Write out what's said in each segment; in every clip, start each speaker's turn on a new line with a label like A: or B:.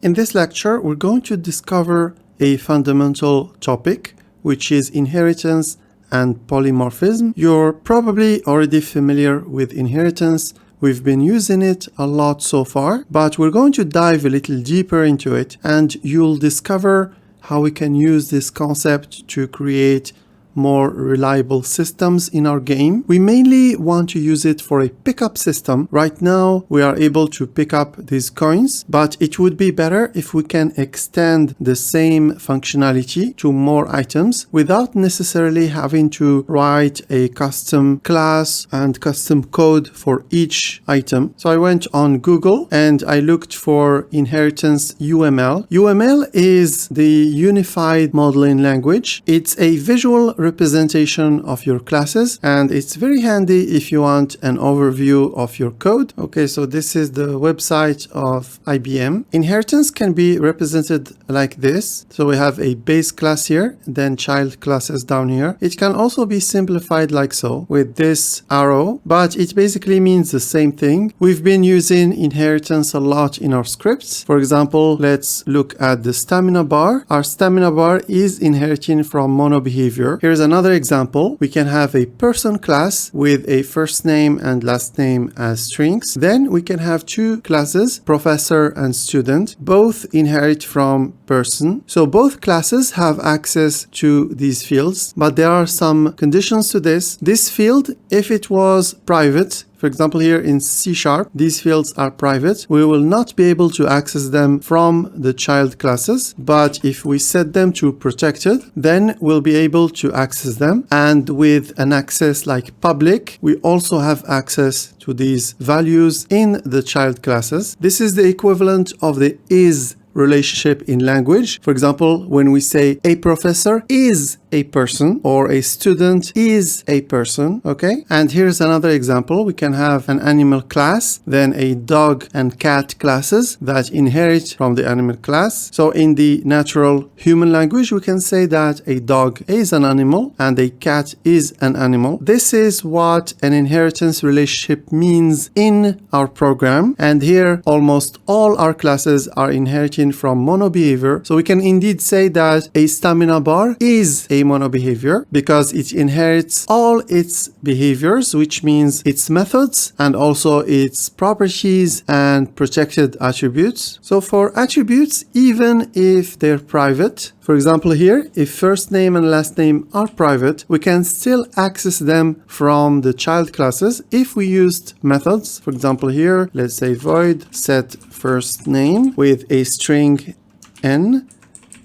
A: In this lecture, we're going to discover a fundamental topic, which is inheritance and polymorphism. You're probably already familiar with inheritance. We've been using it a lot so far, but we're going to dive a little deeper into it, and you'll discover how we can use this concept to create more reliable systems in our game. We mainly want to use it for a pickup system. Right now, we are able to pick up these coins, but it would be better if we can extend the same functionality to more items without necessarily having to write a custom class and custom code for each item. So I went on Google and I looked for inheritance UML. UML is the Unified Modeling Language. It's a visual representation of your classes, and it's very handy if you want an overview of your code. Okay, so this is the website of IBM. Inheritance can be represented like this. So we have a base class here, then child classes down here. It can also be simplified like so with this arrow, but it basically means the same thing. We've been using inheritance a lot in our scripts. For example, let's look at the stamina bar. Our stamina bar is inheriting from mono behavior. Here's another example. We can have a person class with a first name and last name as strings. Then we can have two classes, professor and student, both inherit from person. So both classes have access to these fields, but there are some conditions to this. This field, if it was private, for example, here in C#, these fields are private. We will not be able to access them from the child classes, but if we set them to protected, then we'll be able to access them. And with an access like public, we also have access to these values in the child classes. This is the equivalent of the is relationship in language. For example, when we say a professor is a person or a student is a person, okay? And here's another example. We can have an animal class, then a dog and cat classes that inherit from the animal class. So in the natural human language, we can say that a dog is an animal and a cat is an animal. This is what an inheritance relationship means in our program. And here, almost all our classes are inheriting from mono behavior. So we can indeed say that a stamina bar is a mono behavior because it inherits all its behaviors, which means its methods and also its properties and protected attributes. So for attributes, even if they're private, for example here, if first name and last name are private, we can still access them from the child classes if we used methods. For example here, let's say void set first name with a string n.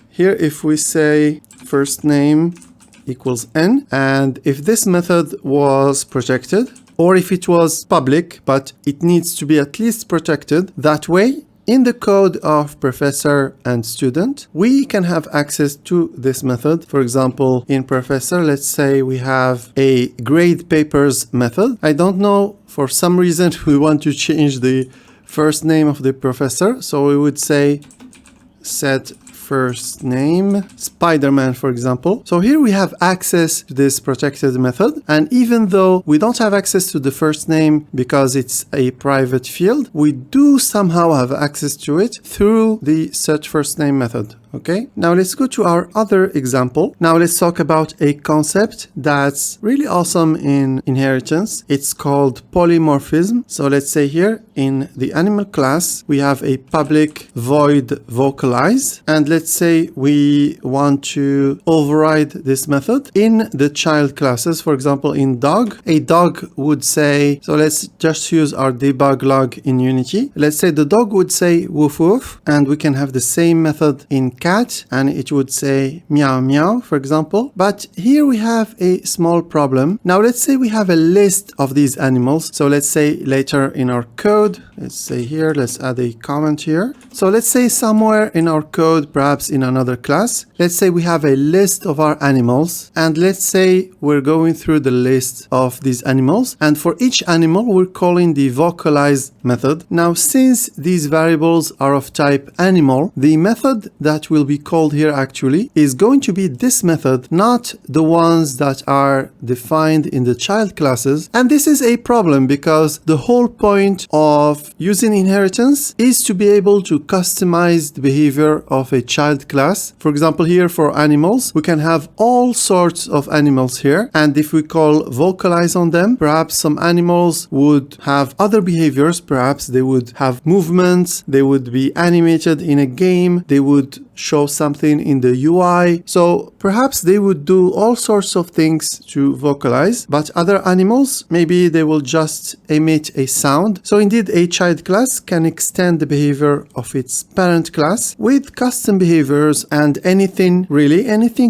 A: Here if we say first name equals n, and if this method was protected, or if it was public, but it needs to be at least protected, that way, in the code of professor and student, we can have access to this method. For example, in professor, let's say we have a grade papers method. I don't know, for some reason, we want to change the first name of the professor. So we would say set first name Spider-Man, for example. So here we have access to this protected method, and even though we don't have access to the first name because it's a private field, we do somehow have access to it through the set first name method. Okay, now let's go to our other example. Now let's talk about a concept that's really awesome in inheritance. It's called polymorphism. So let's say here in the animal class, we have a public void vocalize. And let's say we want to override this method in the child classes. For example, in dog, a dog would say, so let's just use our debug log in Unity. Let's say the dog would say woof woof, and we can have the same method in cat and it would say meow meow, for example. But here we have a small problem. Now let's say we have a list of these animals. So let's say later in our code, let's say here, let's add a comment here. So let's say somewhere in our code, perhaps in another class, let's say we have a list of our animals, and let's say we're going through the list of these animals, and for each animal we're calling the vocalize method. Now since these variables are of type animal, the method that we will be called here actually is going to be this method, not the ones that are defined in the child classes. And this is a problem because the whole point of using inheritance is to be able to customize the behavior of a child class. For example, here for animals, we can have all sorts of animals here. And if we call vocalize on them, perhaps some animals would have other behaviors. Perhaps they would have movements, they would be animated in a game, they would show something in the UI. So perhaps they would do all sorts of things to vocalize, but other animals, maybe they will just emit a sound. So indeed, a child class can extend the behavior of its parent class with custom behaviors and anything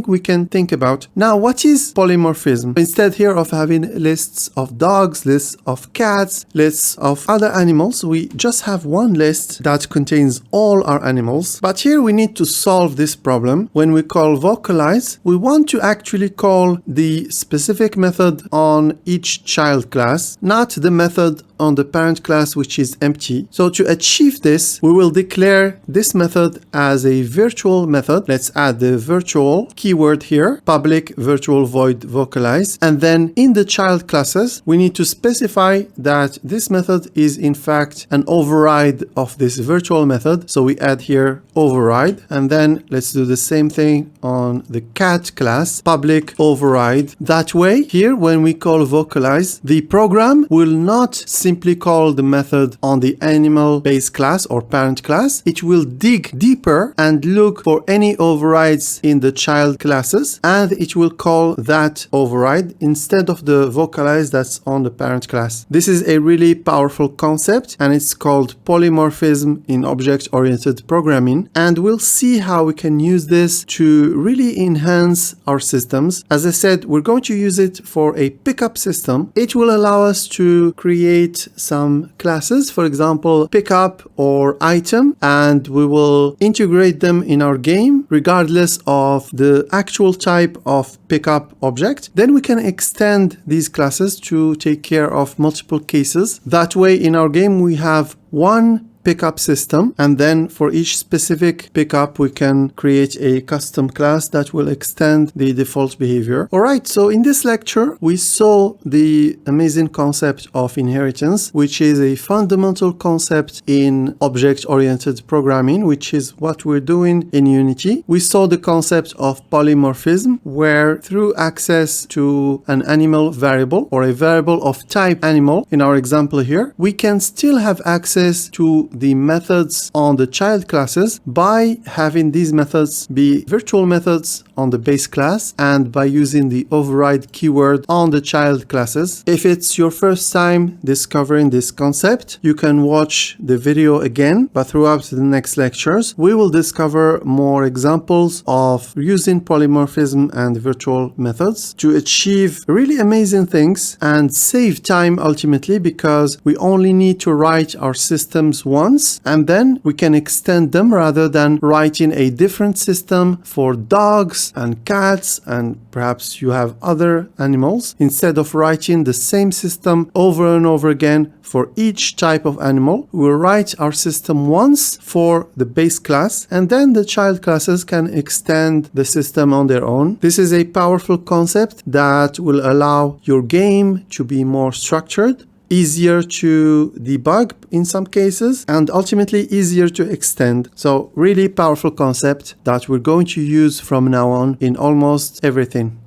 A: we can think about. Now, what is polymorphism? Instead here of having lists of dogs, lists of cats, lists of other animals, we just have one list that contains all our animals. But here we need to solve this problem. When we call vocalize, we want to actually call the specific method on each child class, not the method on the parent class, which is empty. So to achieve this, we will declare this method as a virtual method. Let's add the virtual keyword here, public virtual void vocalize. And then in the child classes, we need to specify that this method is in fact an override of this virtual method. So we add here override. And then let's do the same thing on the cat class, public override. That way, here when we call vocalize, the program will not simply call the method on the animal base class or parent class. It will dig deeper and look for any overrides in the child classes, and it will call that override instead of the vocalize that's on the parent class. This is a really powerful concept, and it's called polymorphism in object-oriented programming, and we'll see how we can use this to really enhance our systems. As I said, we're going to use it for a pickup system. It will allow us to create some classes, for example, pickup or item, and we will integrate them in our game regardless of the actual type of pickup object. Then we can extend these classes to take care of multiple cases. That way in our game we have one pickup system, and then for each specific pickup we can create a custom class that will extend the default behavior. Alright, so in this lecture we saw the amazing concept of inheritance, which is a fundamental concept in object-oriented programming, which is what we're doing in Unity. We saw the concept of polymorphism, where through access to an animal variable or a variable of type animal, in our example here, we can still have access to the methods on the child classes by having these methods be virtual methods on the base class and by using the override keyword on the child classes. If it's your first time discovering this concept, you can watch the video again, but throughout the next lectures, we will discover more examples of using polymorphism and virtual methods to achieve really amazing things and save time ultimately, because we only need to write our systems once and then we can extend them rather than writing a different system for dogs and cats, and perhaps you have other animals. Instead of writing the same system over and over again for each type of animal, we'll write our system once for the base class, and then the child classes can extend the system on their own. This is a powerful concept that will allow your game to be more structured, easier to debug in some cases, and ultimately easier to extend. So really powerful concept that we're going to use from now on in almost everything.